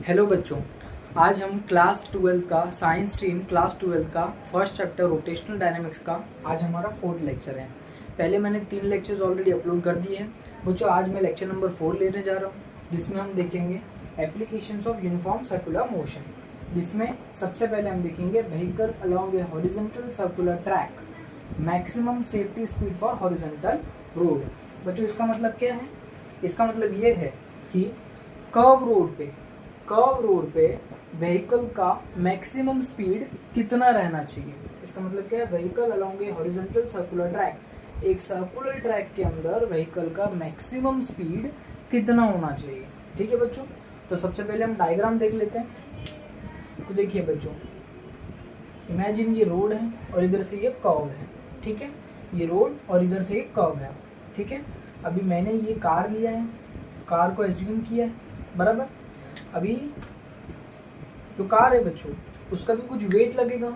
Hello बच्चों, आज हम क्लास 12 का साइंस स्ट्रीम क्लास 12 का फर्स्ट चैप्टर रोटेशनल डायनामिक्स का आज हमारा 4th लेक्चर है। पहले मैंने 3 लेक्चर्स ऑलरेडी अपलोड कर दिए हैं बच्चों। आज मैं लेक्चर नंबर 4 लेने जा रहा हूँ, जिसमें हम देखेंगे applications of uniform circular motion. जिसमें सबसे पहले हम देखेंगे vehicle along A horizontal circular track, maximum safety speed for horizontal road. बच्चों इसका मतलब क्या है? इसका मतलब ये है कि कर्व रोड पे व्हीकल का मैक्सिमम स्पीड कितना रहना चाहिए। इसका मतलब क्या है? व्हीकल अलोंग ए हॉरिजॉन्टल सर्कुलर ट्रैक, एक सर्कुलर ट्रैक के अंदर व्हीकल का मैक्सिमम स्पीड कितना होना चाहिए। ठीक है बच्चों, तो सबसे पहले हम डायग्राम देख लेते हैं। तो देखिए बच्चों, इमेजिन ये रोड है और इधर से ये कर्व है। ठीक है, ये रोड और इधर से ये कर्व है। ठीक है, अभी मैंने ये कार लिया है, कार को एज्यूम किया है, बराबर। अभी जो कार है बच्चों, उसका भी कुछ वेट लगेगा।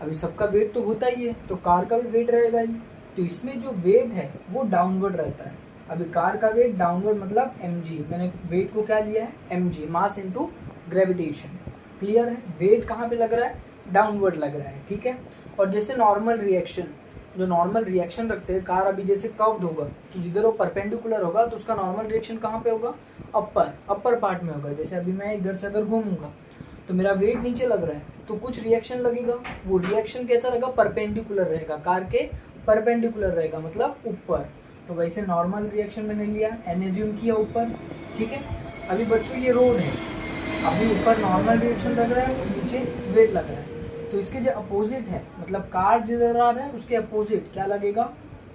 अभी सबका वेट तो होता ही है, तो कार का भी वेट रहेगा ही। तो इसमें जो वेट है वो डाउनवर्ड रहता है। अभी कार का वेट डाउनवर्ड मतलब mg, मैंने वेट को क्या लिया है? mg, mass into gravitation. Clear है? वेट कहाँ पे लग रहा है? डाउनवर्ड लग रहा है। ठीक है, और जैसे नॉर्मल रिएक्शन, जो नॉर्मल रिएक्शन रखते हैं, कार अभी जैसे कर्व्ड होगा तो जिधर वो परपेंडिकुलर होगा तो उसका नॉर्मल रिएक्शन कहाँ पे होगा? अपर पार्ट में होगा। जैसे अभी मैं इधर से अगर घूमूंगा तो मेरा वेट नीचे लग रहा है, तो कुछ रिएक्शन लगेगा। वो रिएक्शन कैसा रहेगा? परपेंडिकुलर रहेगा, कार के परपेंडिकुलर रहेगा, मतलब ऊपर। तो वैसे नॉर्मल रिएक्शन मैंने लिया, एन एज्यूम किया ऊपर। ठीक है, अभी बच्चों ये रोड है, अभी ऊपर नॉर्मल रिएक्शन लग रहा है, नीचे वेट लग रहा है। तो इसके जो अपोजिट है, मतलब कार जिधर आ रहा है उसके अपोजिट क्या लगेगा?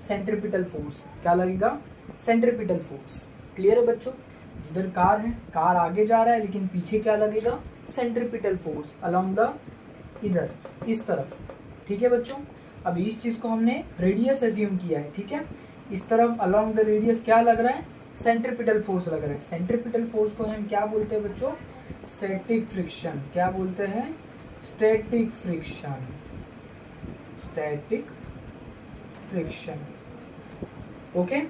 Centripetal force. क्या लगेगा? Centripetal force. क्लियर है बच्चों? जिधर कार है, कार आगे जा रहा है, लेकिन पीछे क्या लगेगा? सेंट्रीपिटल फोर्स अलोंग द इधर, इस तरफ। ठीक है बच्चों, अब इस चीज को हमने रेडियस एज्यूम किया है। ठीक है, इस तरफ अलोंग द रेडियस क्या लग रहा है? सेंट्रीपिटल फोर्स लग रहा है। सेंट्रीपिटल फोर्स को हम क्या बोलते हैं बच्चों? Static friction. क्या बोलते हैं? Static friction. Static friction. Okay,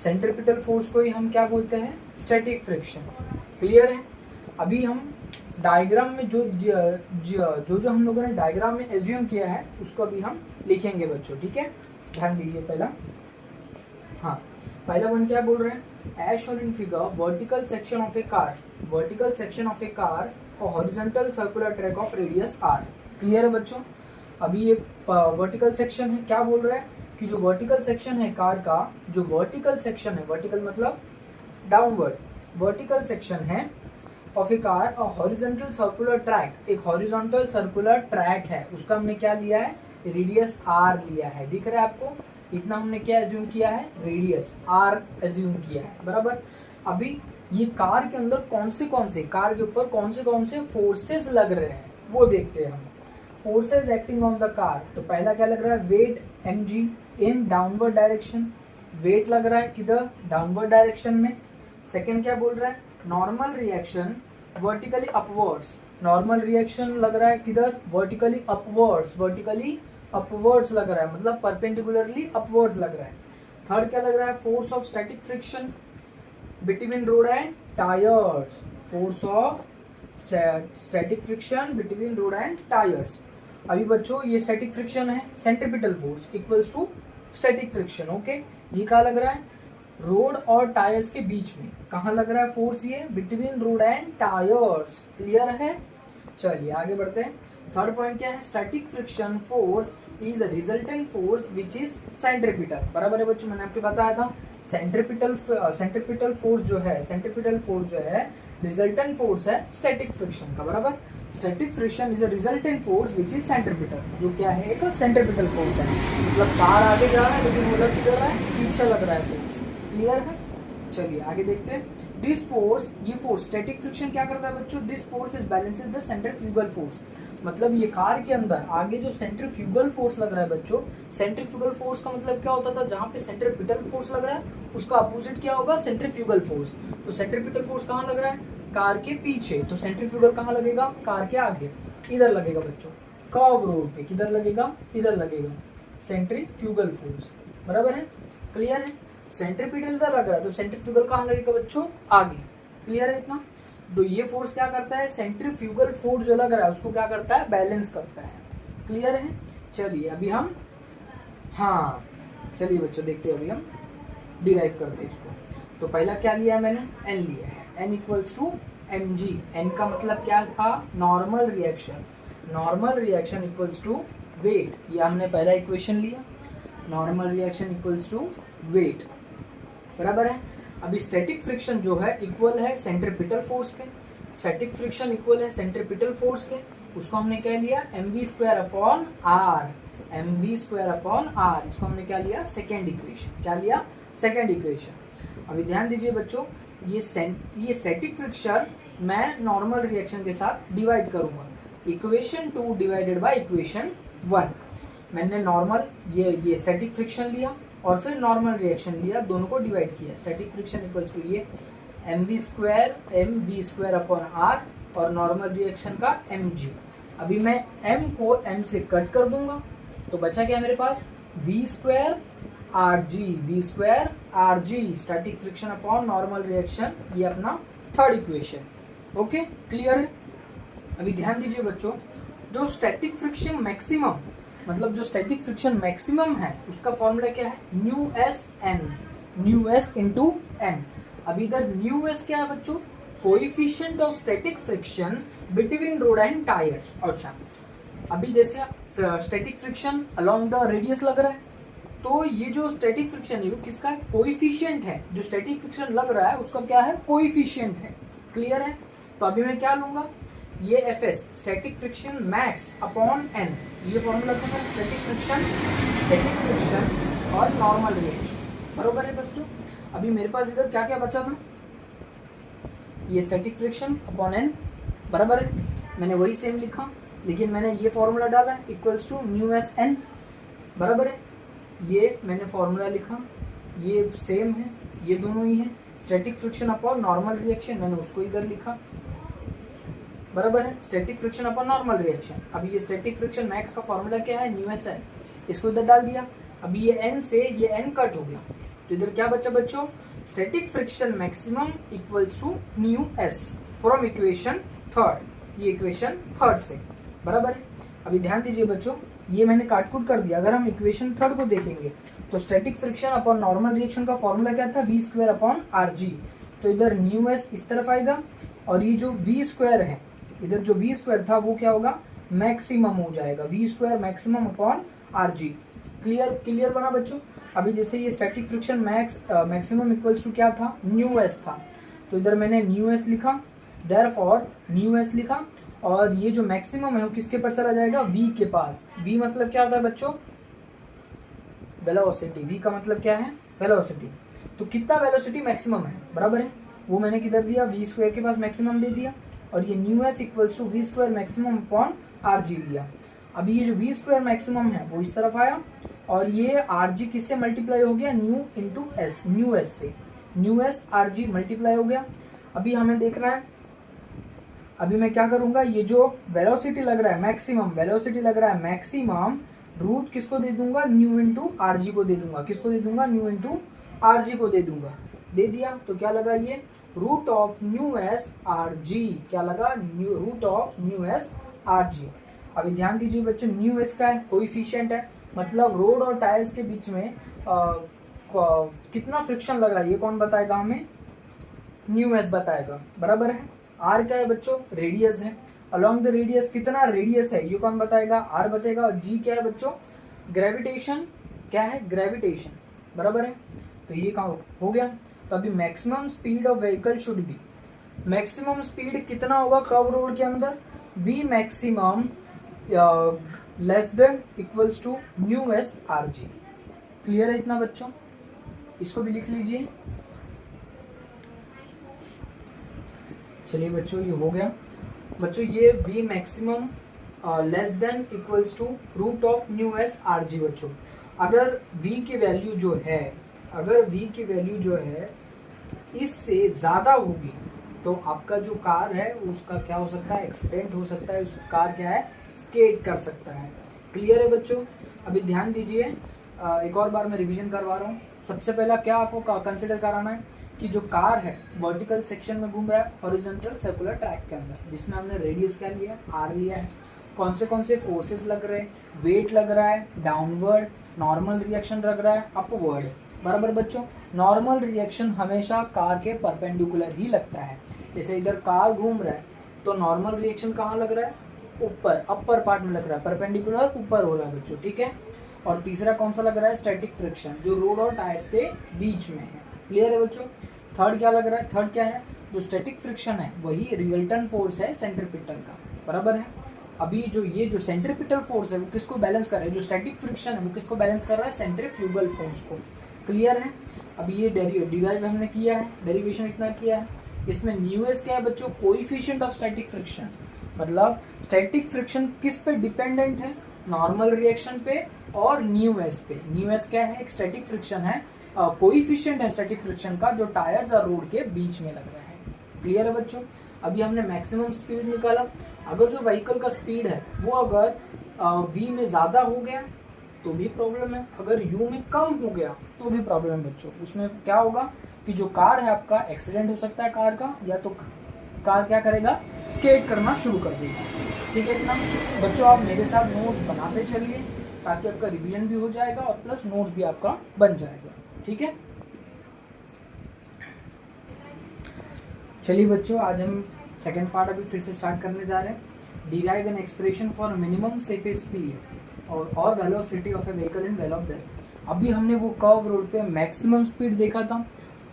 centripetal force को ही हम क्या बोलते हैं? Static friction. क्लियर है? अभी हम डायग्राम में जो हम लोगों ने डायग्राम में एज्यूम किया है उसको अभी हम लिखेंगे बच्चों। ठीक है, ध्यान दीजिए। पहला पहला वन क्या बोल रहे हैं? As shown in figure, vertical section of a car, vertical section of a car और horizontal circular track of radius R. Clear है बच्चों? अभी ये वर्टिकल सेक्शन है। क्या बोल रहा है कि जो वर्टिकल सेक्शन है कार का, जो वर्टिकल सेक्शन है, वर्टिकल मतलब डाउनवर्ड, वर्टिकल सेक्शन है ऑफ ए कार और हॉरिजॉन्टल सर्कुलर ट्रैक, एक हॉरिजॉन्टल सर्कुलर ट्रैक है, उसका हमने क्या लिया है? रेडियस आर लिया है। दिख रहा है आपको? इतना हमने क्या एज्यूम किया है? रेडियस आर एज्यूम किया है, बराबर। अभी ये कार के अंदर कौन से कार के ऊपर कौन से फोर्सेस लग रहे हैं वो देखते हैं हम। Forces acting on the car, तो पहला क्या लग रहा है? Weight mg in downward direction. Weight लग रहा है किधर? डाउनवर्ड डायरेक्शन में। सेकेंड क्या बोल रहा है? Normal reaction vertically upwards. Normal reaction लग रहा है किधर? Vertically upwards. वर्टिकली अपवर्ड्स लग रहा है, मतलब परपेंडिकुलरली अपवर्ड्स लग रहा है। थर्ड क्या लग रहा है? Force of static friction between road and tyres. Force of static friction between road and tyres. अभी बच्चों ये स्टैटिक फ्रिक्शन है, centripetal force equals to static friction. Okay, ये क्या लग रहा है? रोड और टायर्स के बीच में। कहाँ लग रहा है फोर्स? ये between road and tyres. Clear है? चलिए आगे बढ़ते हैं। थर्ड पॉइंट क्या है? Static friction force is the resultant force which is centripetal. बराबर है बच्चों, मैंने आपको बताया था सेंट्रीपिटल फोर्स जो है रिजल्टेंट फोर्स है स्टैटिक फ्रिक्शन का, बराबर। Static friction is a resultant force which is centripetal, जो क्या है? एक सेंट्रीपिटल फोर्स है, मतलब कार आगे जा रहा है लेकिन वो लग किधर रहा है? पीछे लग रहा है फोर्स। क्लियर है? चलिए आगे देखते हैं। दिस फोर्स, ये फोर्स स्टैटिक फ्रिक्शन क्या करता है बच्चों? This force is balances the centrifugal force. मतलब ये कार के अंदर आगे जो सेंट्रीफ्यूगल फोर्स लग रहा है बच्चों, सेंट्रीफ्यूगल फोर्स का मतलब क्या होता था? जहां पे सेंट्रीपिटल फोर्स लग रहा है उसका अपोजिट क्या होगा? Centrifugal force. तो सेंट्रीपिटल फोर्स कहाँ लग रहा है? कार के पीछे। तो सेंट्रीफ्यूगल कहाँ लगेगा? कार के आगे, इधर लगेगा बच्चों, कर्व रोड पे। किधर लगेगा? इधर लगेगा सेंट्रीफ्यूगल फोर्स, बराबर है? क्लियर है? सेंट्रीपिटल इधर लग रहा है तो सेंट्रीफ्यूगल कहाँ लगेगा बच्चों? आगे। क्लियर है इतना? तो ये फोर्स क्या करता है, सेंट्रीफ्यूगल फोर्स जो लग रहा है उसको क्या करता है, बैलेंस करता है। क्लियर है। चलिए अभी हम, हाँ चलिए बच्चों देखते हैं, अभी हम डिराइव करते हैं इसको। तो पहला क्या लिया मैंने, एन लिया है, N equals to M G. N का मतलब क्या था, normal reaction. Normal reaction equals to weight, ये हमने पहला इक्वेशन लिया, normal reaction equals to weight, बराबर है। अभी स्टैटिक फ्रिक्शन जो है इक्वल है सेंट्रीपिटल फोर्स के, स्टैटिक फ्रिक्शन इक्वल है सेंट्रीपिटल फोर्स के, उसको हमने क्या लिया, M V square upon R, M V square upon R, इसको हमने क्या लिया, सेकेंड इक्वेशन। क्या लिया, सेकेंड इक्वेशन। अभी ध्यान दीजिए बच्चों, ये स्टैटिक फ्रिक्शन मैं नॉर्मल रिएक्शन के साथ डिवाइड करूंगा, इक्वेशन 2 डिवाइडेड बाय इक्वेशन 1। मैंने नॉर्मल ये स्टैटिक फ्रिक्शन लिया और फिर नॉर्मल रिएक्शन लिया, दोनों को डिवाइड किया। स्टैटिक फ्रिक्शन इक्वल्स टू ये M V square upon R और नॉर्मल रिएक्शन का एम जी। अभी मैं एम को एम से कट कर दूंगा तो बचा क्या मेरे पास, V square R G, static friction upon normal reaction, ये अपना थर्ड इक्वेशन। ओके क्लियर है। अभी ध्यान दीजिए बच्चों, जो स्टैटिक फ्रिक्शन मैक्सिमम, मतलब जो स्टैटिक फ्रिक्शन मैक्सिमम है उसका फॉर्मूला क्या है, न्यू एस इंटू एन। अभी इधर न्यू एस क्या है बच्चों, coefficient of static friction between road and tyre. अच्छा अभी जैसे static friction along the radius लग रहा है, तो ये जो स्टैटिक फ्रिक्शन है वो किसका है, कोएफिशिएंट है। जो स्टैटिक फ्रिक्शन लग रहा है उसका क्या है, कोएफिशिएंट है। क्लियर है। तो अभी मैं क्या लूंगा, ये F S static friction max upon N, ये फॉर्मूला था स्टैटिक फ्रिक्शन और नॉर्मल रिएक्शन, बरोबर है बच्चों। अभी मेरे पास इधर क्या क्या बचा था, ये स्टैटिक फ्रिक्शन अपॉन एन, बराबर है, मैंने वही सेम लिखा, लेकिन मैंने ये फॉर्मूला डाला equals to mu S N, बराबर है। ये मैंने फॉर्मूला लिखा, ये सेम है, ये दोनों ही है। Static friction upon normal reaction मैंने उसको इधर लिखा, बराबर है, static friction upon normal reaction. अभी ये स्टैटिक फ्रिक्शन मैक्स का फॉर्मूला क्या है, न्यू एस एन, इसको इधर डाल दिया। अभी ये एन से ये एन कट हो गया, तो इधर क्या बचा बच्चों, static friction maximum equals to mu S from equation third, ये इक्वेशन थर्ड से, बराबर है। अभी ध्यान दीजिए बच्चों, ये मैंने काटकूट कर दिया। अगर हम इक्वेशन थर्ड को देखेंगे तो static friction upon normal reaction का फॉर्मूला क्या था, V square upon are G. तो इधर न्यू एस इस तरफ आएगा और ये जो वी स्क्वायर है, इधर जो वी स्क्वायर था वो क्या होगा, मैक्सिमम हो जाएगा, v square maximum upon are g. Clear बना बच्चों। अभी जैसे ये static friction maximum equals to क्या था, न्यू एस था, तो इधर मैंने न्यू एस लिखा, देयरफॉर न्यू एस लिखा, और ये जो मैक्सिमम है वो किसके पास चला जाएगा, v के पास। v मतलब क्या होता है बच्चों, वेलोसिटी। v का मतलब क्या है, वेलोसिटी। तो कितना वेलोसिटी मैक्सिमम है, बराबर है, वो मैंने किधर दिया, v स्क्वायर के पास मैक्सिमम दे दिया, और ये mu s equals to v square maximum upon are g लिया। अभी ये जो वी स्क्वायर मैक्सिमम है वो इस तरफ आया, और ये आर जी किससे मल्टीप्लाई हो गया, mu into S, mu S से, mu S R G multiply हो गया। अभी हमें देखना है, अभी मैं क्या करूंगा, ये जो वेलोसिटी लग रहा है मैक्सिमम, वेलोसिटी लग रहा है मैक्सिमम, रूट किसको दे दूंगा, न्यू इंटू आर जी को दे दूंगा, किसको दे दूंगा, न्यू इंटू आर जी को दे दूंगा, दे दिया। तो क्या लगा, ये root of mu S R g, क्या लगा, root of mu S R g. अभी ध्यान दीजिए बच्चों, न्यू एस का कोएफिशिएंट है, मतलब रोड और टायर्स के बीच में कितना फ्रिक्शन लग रहा है ये कौन बताएगा हमें, न्यू एस बताएगा, बराबर है। आर क्या है बच्चों, रेडियस है, अलोंग द रेडियस कितना रेडियस है ये कौन बताएगा, आर बताएगा। और जी क्या है बच्चों, ग्रेविटेशन, क्या है, ग्रेविटेशन, बराबर है। तो ये कहाँ हो गया। तो अभी maximum speed of vehicle should be, maximum speed कितना होगा कर्व रोड के अंदर, v maximum less than equals to mu S R g. Clear है इतना बच्चों, इसको भी लिख लीजिए। चलिए बच्चों ये हो गया। बच्चों ये v maximum less than equals to root of mu S R g. बच्चों अगर v की वैल्यू जो है, अगर v की वैल्यू जो है इससे ज्यादा होगी तो आपका जो कार है उसका क्या हो सकता है, एक्सीडेंट हो सकता है, उस कार क्या है, स्केट कर सकता है। क्लियर है बच्चों। अभी ध्यान दीजिए, एक और बार मैं रिवीजन करवा रहा हूँ। सबसे पहला क्या आपको कंसिडर कराना है, कि जो कार है वर्टिकल सेक्शन में घूम रहा है हॉरिजॉन्टल सर्कुलर ट्रैक के अंदर, जिसमें हमने रेडियस क्या लिया, आर लिया है। कौन से फोर्सेस लग रहे हैं, वेट लग रहा है डाउनवर्ड, नॉर्मल रिएक्शन लग रहा है अपवर्ड। बराबर बच्चों, नॉर्मल रिएक्शन हमेशा कार के परपेंडिकुलर ही लगता है। जैसे इधर कार घूम रहा है तो नॉर्मल रिएक्शन कहाँ लग रहा है, ऊपर अपर पार्ट में लग रहा है, परपेंडिकुलर ऊपर हो रहा है बच्चों, ठीक है। और तीसरा कौन सा लग रहा है, स्टैटिक फ्रिक्शन, जो रोड और टायर्स के बीच में है। क्लियर है बच्चों। थर्ड क्या लग रहा है, थर्ड क्या है, जो स्टैटिक फ्रिक्शन है वही रिजल्टेंट फोर्स है सेंट्रीपिटल का। बराबर है। अभी ये जो सेंट्रीपिटल फोर्स है वो किसको बैलेंस कर रहा है, जो स्टैटिक फ्रिक्शन है वो किसको बैलेंस कर रहा है, सेंट्रीफ्यूगल फोर्स को। क्लियर है। अभी ये डिराइव हमने किया है, डेरिवेशन इतना किया है। इसमें न्यूएस क्या है बच्चों, कोएफिशिएंट ऑफ स्टैटिक फ्रिक्शन, मतलब स्टैटिक फ्रिक्शन किस पे डिपेंडेंट है, नॉर्मल रिएक्शन पे और न्यूएस पे। न्यूएस क्या है, एक स्टैटिक फ्रिक्शन है, कोएफिशिएंट है स्टैटिक फ्रिक्शन का, जो टायर्स और रोड के बीच में लग रहा है। क्लियर है बच्चों। अभी हमने मैक्सिमम स्पीड निकाला। अगर जो व्हीकल का स्पीड है वो अगर v में ज्यादा हो गया तो भी प्रॉब्लम है, अगर u में कम हो गया तो भी प्रॉब्लम है बच्चों। उसमें क्या होगा कि जो कार है आपका एक्सीडेंट हो सकता है कार का, या तो कार क्या करेगा, स्केट करना शुरू कर देगा। ठीक है इतना बच्चों, आप मेरे साथ नोट्स बनाते चलिए ताकि आपका रिवीजन भी हो जाएगा और प्लस नोट्स भी आपका बन जाएगा। ठीक है, चलिए बच्चों, आज हम सेकेंड पार्ट अभी फिर से स्टार्ट करने जा रहे हैं। Derive an expression for minimum safest speed और velocity of a vehicle in well of डेप्थ। अभी हमने वो कर्व रोड पे मैक्सिमम स्पीड देखा था,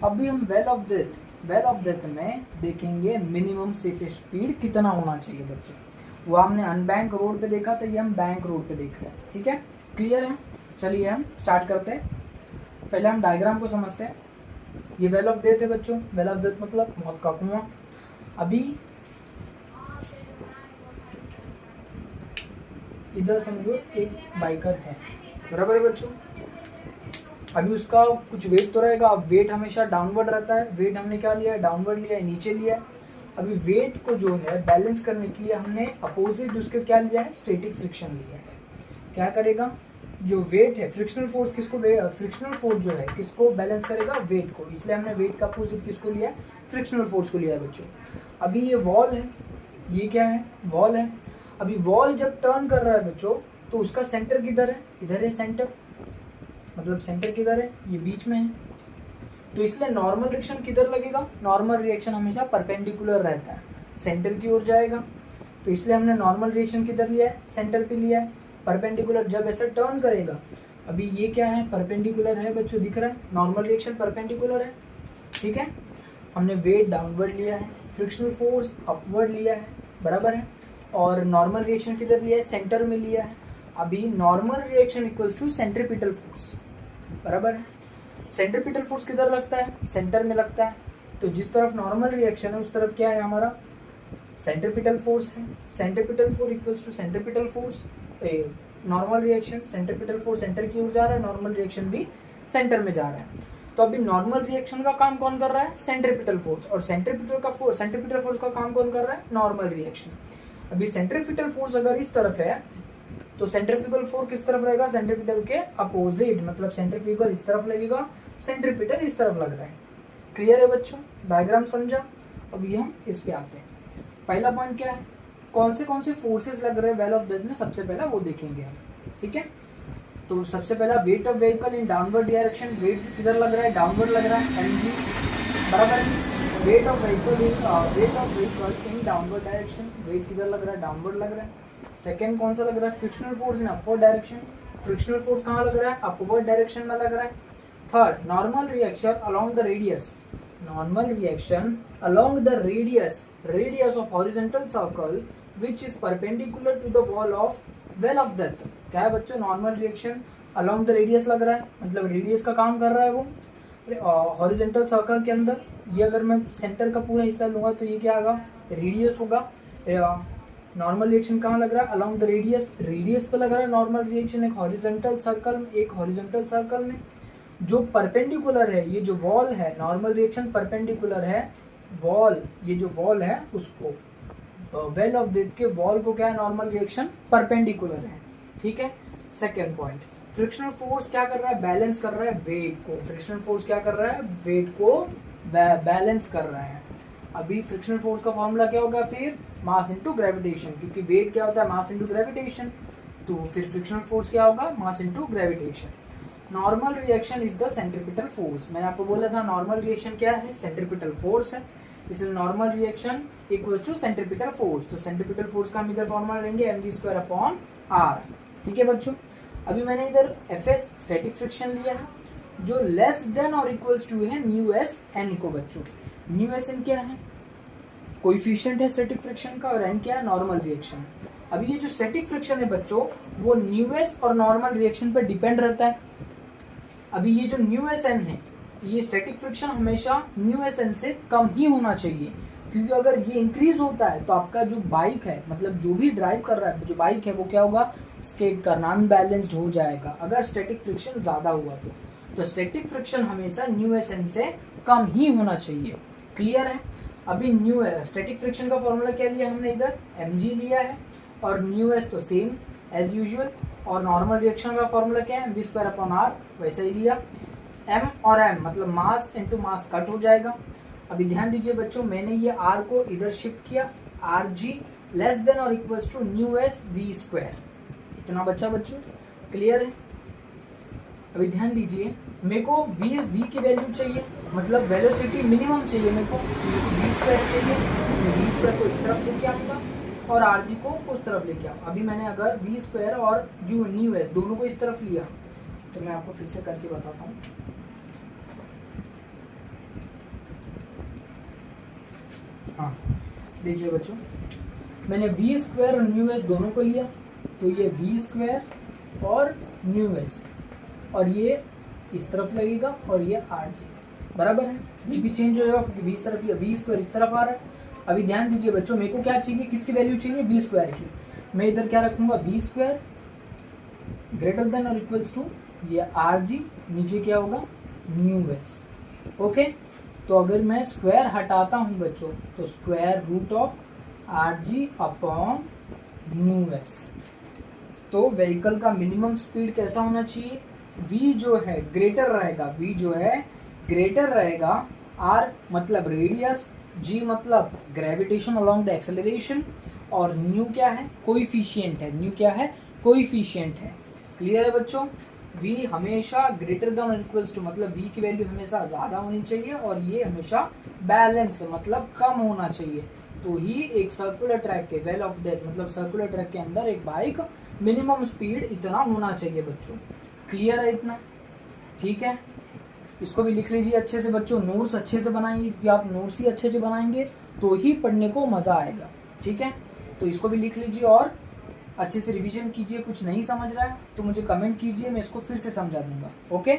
अभी हम वेल ऑफ डेप्थ में देखेंगे मिनिमम सेफेस्ट स्पीड कितना होना चाहिए बच्चों। वो हमने अनबैंक रोड पे देखा था, ये हम बैंक रोड पे देख रहे हैं। ठीक है, क्लियर है। चलिए हम स्टार्ट करते हैं। पहले हम डायग्राम को समझते हैं। ये वेल ऑफ डेथ है बच्चों, वेल ऑफ डेथ मतलब मौत का कुआं। अभी इधर समझो एक बाइकर है, बराबर है बच्चों। अभी उसका कुछ वेट तो रहेगा, अब वेट हमेशा डाउनवर्ड रहता है। वेट हमने क्या लिया है, डाउनवर्ड लिया है, नीचे लिया है। अभी वेट को जो है बैलेंस करने के लिए हमने अपोजिट उसके क्या लिया है, स्टैटिक फ्रिक्शन लिया है। क्या करेगा, जो वेट है फ्रिक्शनल फोर्स किसको, फ्रिक्शनल फोर्स जो है किसको बैलेंस करेगा, वेट को। इसलिए हमने वेट का अपोजिट किसको लिया है, फ्रिक्शनल फोर्स को लिया है बच्चों। अभी ये वॉल है, ये क्या है, वॉल है। अभी वॉल जब टर्न कर रहा है बच्चों तो उसका सेंटर किधर है, इधर है सेंटर, मतलब सेंटर किधर है, ये बीच में है। तो इसलिए नॉर्मल रिएक्शन किधर लगेगा, नॉर्मल रिएक्शन हमेशा परपेंडिकुलर रहता है, सेंटर की ओर जाएगा। तो इसलिए हमने नॉर्मल रिएक्शन किधर लिया है, सेंटर पे लिया है। परपेंडिकुलर जब ऐसा टर्न करेगा, अभी ये क्या है, परपेंडिकुलर है बच्चों, दिख रहा है, नॉर्मल रिएक्शन परपेंडिकुलर है। ठीक है, हमने वेट डाउनवर्ड लिया है, फ्रिक्शनल फोर्स अपवर्ड लिया है, बराबर है। और नॉर्मल रिएक्शन किधर लिया है, सेंटर में लिया है। अभी normal reaction equals to centripetal force, बराबर है। सेंट्रीपिटल फोर्स किधर लगता है, सेंटर में लगता है। तो जिस तरफ नॉर्मल रिएक्शन है उस तरफ क्या है हमारा, सेंट्रीपिटल फोर्स है। Centripetal force equals to centripetal force, normal reaction, centripetal force centre की ओर जा रहा है, नॉर्मल रिएक्शन भी सेंटर में जा रहा है। तो अभी नॉर्मल रिएक्शन का काम कौन कर रहा है, सेंट्रीपिटल फोर्स, और सेंट्रीपिटल फोर्स का काम कौन कर रहा है, नॉर्मल रिएक्शन। अभी सेंट्रीपिटल फोर्स अगर इस तरफ है तो सेंट्रीफ्यूगल फोर्स किस तरफ रहेगा, सेंट्रीपिटल के अपोजिट, मतलब सेंट्रीफ्यूगल इस तरफ लगेगा, सेंट्रीपिटल इस तरफ लग रहा है। क्लियर है बच्चों, डायग्राम समझा। अभी हम इस पे आते हैं। पहला पॉइंट क्या है, कौन से फोर्सेस लग रहे हैं वेल ऑफ डेथ में, सबसे पहला वो देखेंगे हम। ठीक है, तो सबसे पहला weight of vehicle in downward direction, weight किधर लग रहा है, डाउनवर्ड लग रहा है, mg, बराबर है। Weight of vehicle in downward direction, weight किधर लग रहा है, डाउनवर्ड लग रहा है। सेकेंड कौन सा लग रहा है, frictional force in upward direction, frictional force कहाँ लग रहा है, अपवर्ड डायरेक्शन में लग रहा है। Third, normal reaction along the radius, normal reaction along the radius of horizontal circle which is perpendicular to the wall of well of death। क्या है बच्चों, normal reaction along the radius लग रहा है, मतलब रेडियस का काम कर रहा है वो हॉरिजॉन्टल सर्कल के अंदर। ये अगर मैं सेंटर का पूरा हिस्सा लूंगा तो ये क्या होगा, रेडियस होगा। नॉर्मल रिएक्शन कहाँ लग रहा है, अलोंग द रेडियस पे लग रहा है नॉर्मल रिएक्शन, एक हॉरिजॉन्टल सर्कल में जो परपेंडिकुलर है। ये जो वॉल है, नॉर्मल रिएक्शन परपेंडिकुलर है वॉल, ये जो वॉल है उसको, वेल ऑफ डेथ के वॉल को क्या है, नॉर्मल रिएक्शन परपेंडिकुलर है। ठीक है, सेकेंड पॉइंट, फ्रिक्शनल फोर्स क्या कर रहा है, बैलेंस कर रहा है वेट को। फ्रिक्शनल फोर्स क्या कर रहा है, वेट को बैलेंस कर रहे हैं। अभी फ्रिक्शनल फोर्स का फॉर्मूला क्या होगा फिर, मास इनटू ग्रेविटेशन, क्योंकि वेट क्या होता है, मास इनटू ग्रेविटेशन, तो फिर फ्रिक्शनल फोर्स क्या होगा, mass into gravitation. Normal reaction is the centripetal force, मैंने आपको बोला था नॉर्मल रिएक्शन क्या है, सेंट्रीपिटल फोर्स है, इसलिए normal reaction equals to centripetal force. तो सेंट्रीपिटल फोर्स का हम इधर फॉर्मूला लेंगे mv²/r। ठीक है बच्चों, अभी मैंने इधर Fs स्टैटिक फ्रिक्शन लिया है जो लेस देन और इक्वल्स टू है μsn को। बच्चों μsn क्या है, कोएफिशिएंट है स्टैटिक फ्रिक्शन का, और n क्या है, नॉर्मल रिएक्शन। अभी ये जो स्टैटिक फ्रिक्शन है बच्चों वो µs और नॉर्मल रिएक्शन पर डिपेंड रहता है। अभी ये जो μsn है, ये स्टैटिक फ्रिक्शन हमेशा μsn से कम ही होना चाहिए, क्योंकि अगर ये इंक्रीज होता है तो आपका जो बाइक है, मतलब जो भी ड्राइव कर रहा है जो बाइक है, वो क्या होगा, स्केट करना अनबैलेंस्ड हो जाएगा अगर स्टैटिक फ्रिक्शन ज्यादा हुआ तो स्टैटिक फ्रिक्शन हमेशा μsn से कम ही होना चाहिए। क्लियर है। अभी स्टैटिक फ्रिक्शन का फॉर्मूला क्या लिया हमने, इधर mg लिया है, और μs तो सेम एज यूजुअल, और नॉर्मल रिएक्शन का फॉर्मूला क्या है, v²/r, वैसे ही लिया। m और m मतलब मास इनटू मास कट हो जाएगा। अभी ध्यान दीजिए बच्चों, मैंने ये r को इधर शिफ्ट किया, rg लेस देन और इक्वल्स टू μs v², इतना बच्चा बच्चों। क्लियर है। अभी ध्यान दीजिए, मेरे को v की वैल्यू चाहिए, मतलब वेलोसिटी मिनिमम चाहिए मेरे को, v² चाहिए, मैं v² को इस तरफ लेके आऊंगा और rg को उस तरफ लेके आऊँ। अभी मैंने अगर v² और जो μs दोनों को इस तरफ लिया तो मैं आपको फिर से करके बताता हूँ। हाँ देखिए बच्चों, मैंने v² और μs दोनों को लिया, तो ये v² और μs, और ये इस तरफ लगेगा और ये rg बराबर है। ये भी चेंज हो जाएगा क्योंकि v इस तरफ, ये v² इस तरफ आ रहा है। अभी ध्यान दीजिए बच्चों, मेरे को क्या चाहिए, किसकी वैल्यू चाहिए, v² की। मैं इधर क्या रखूंगा, v² ग्रेटर देन और इक्वल्स टू ये rg, नीचे क्या होगा μs। ओके, तो अगर मैं स्क्वायर हटाता हूं बच्चों तो square root of rg upon μs। तो व्हीकल का मिनिमम स्पीड कैसा होना चाहिए, v जो है ग्रेटर रहेगा, v जो है ग्रेटर रहेगा, r मतलब रेडियस, g मतलब ग्रेविटेशन अलोंग द एक्सेलरेशन, और न्यू क्या है, कोएफिशिएंट है, न्यू क्या है, कोएफिशिएंट है। क्लियर है बच्चों। v हमेशा ग्रेटर देन और इक्वल्स टू, मतलब v की वैल्यू हमेशा ज्यादा होनी चाहिए, और ये हमेशा बैलेंस मतलब कम होना चाहिए, तो ही एक सर्कुलर ट्रैक के वेल ऑफ डेथ, मतलब सर्कुलर ट्रैक के अंदर एक बाइक मिनिमम स्पीड इतना होना चाहिए बच्चों। क्लियर है इतना, ठीक है। इसको भी लिख लीजिए अच्छे से बच्चों, नोट्स अच्छे से बनाएंगे, क्योंकि आप नोट्स ही अच्छे से बनाएंगे तो ही पढ़ने को मजा आएगा। ठीक है, तो इसको भी लिख लीजिए और अच्छे से रिवीजन कीजिए। कुछ नहीं समझ रहा है तो मुझे कमेंट कीजिए, मैं इसको फिर से समझा दूंगा। ओके।